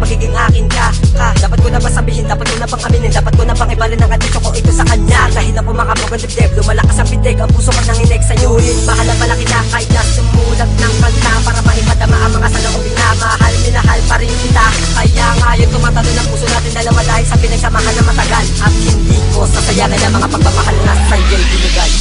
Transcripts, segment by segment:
magiging akin ka. Dapat ko na ba sabihin, dapat ko na bang aminin, dapat ko na bang ibalin ang atensyon ko ito sa kanya. Dahil na pumakabog ang dibdib, lumalakas ang pindig, ang puso pag nanginig sa'yo. Mahal na pala kita kahit na sumulat ng kanta, para maipadama ang mga saloong minamahal. Minahal pa rin kita, kaya ngayon tumatalo ng puso natin dalawa dahil sa pinagsamahan na matagal. At hindi ko sasayangan ang mga pagmamahal na sa'yo'y binigay.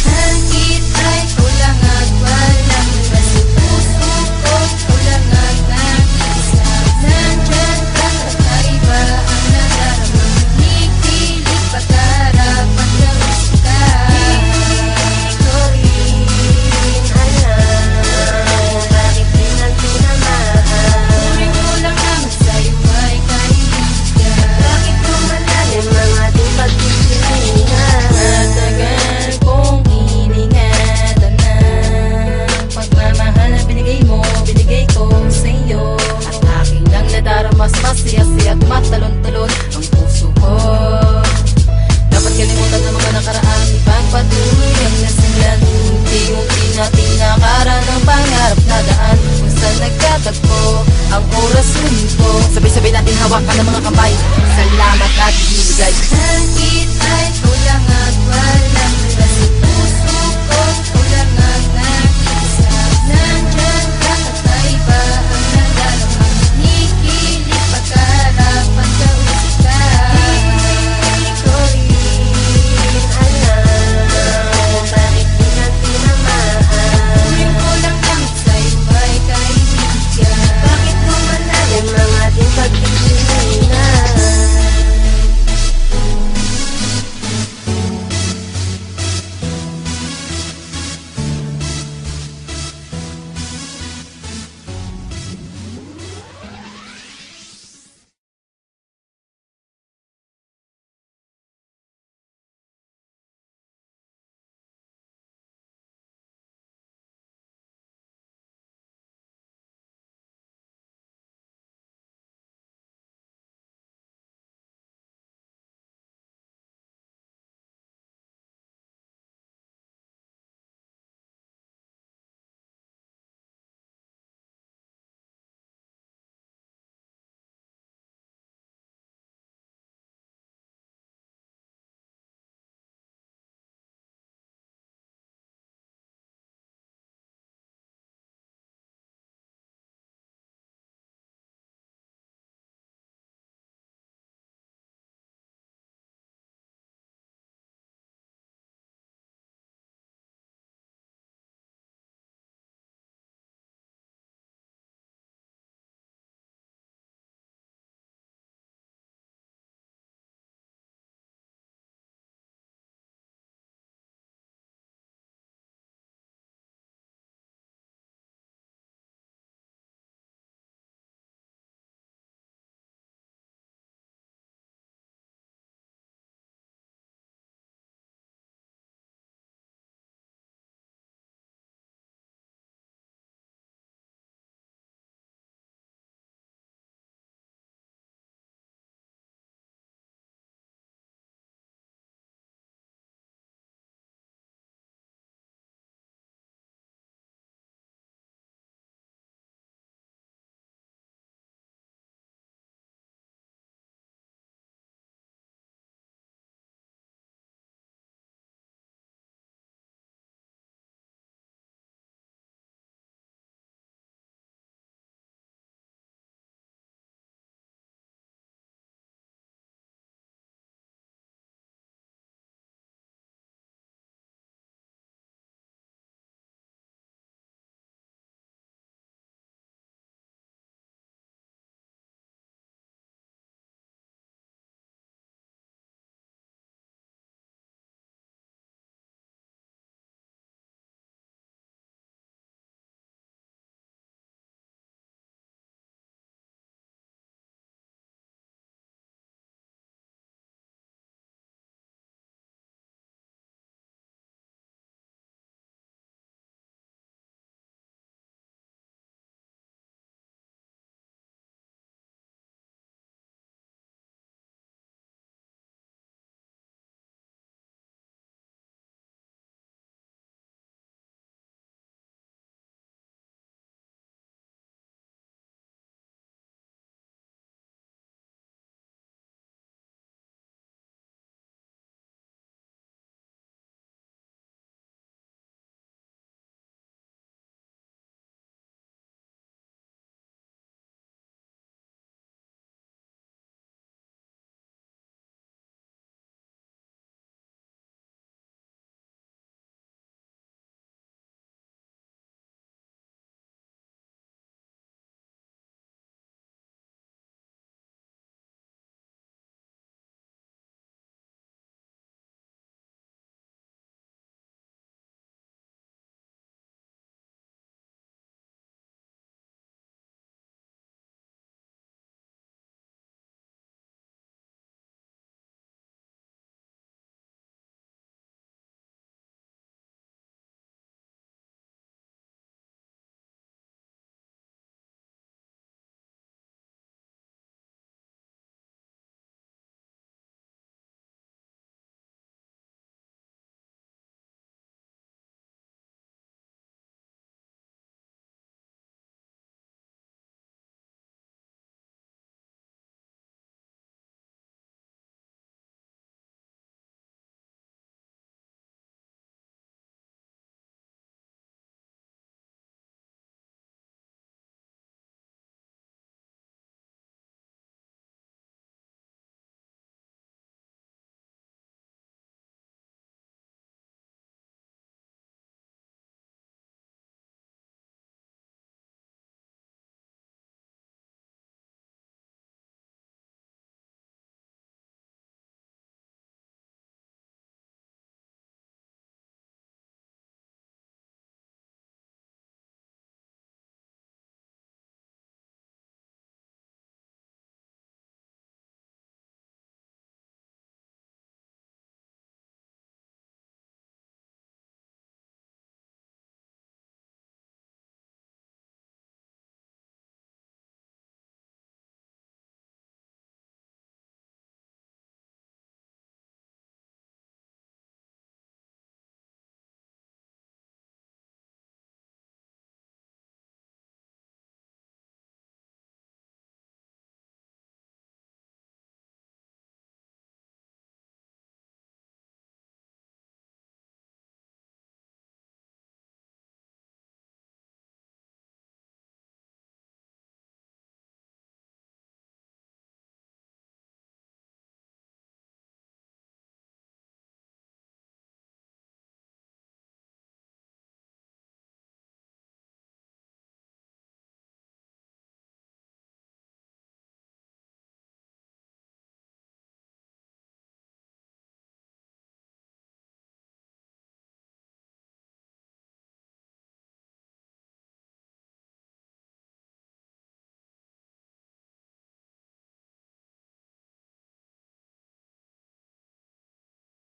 Sakit ay kulang at walang iba sa puso ko, kulang at nag-isa. Nandyan ka at naiba ang nadarama, nikilig pagkarap at gawin ka. Di ko rin alam bakit pinagtinamahan. Turing ko lang naman sa'yo ay kaibigan. Bakit lumalalim ang ating pagtitilihan? Matagal kong iningatan na pagmamahal na binigay mo, binigay ko sa'yo. At aking lang nadaramas, masiyasi at matalon-talon ang puso ko. Dapat kalimutan ang mga nakaraan, ipagpatuloy ang nasimlan. Unti-unti nating nakaran ang pangarap na daan, kung saan nagtatagpo ang oras huminto. Sabay-sabay natin hawakan ng mga kamay, salamat at ibigay. Sakit ay kulang at wala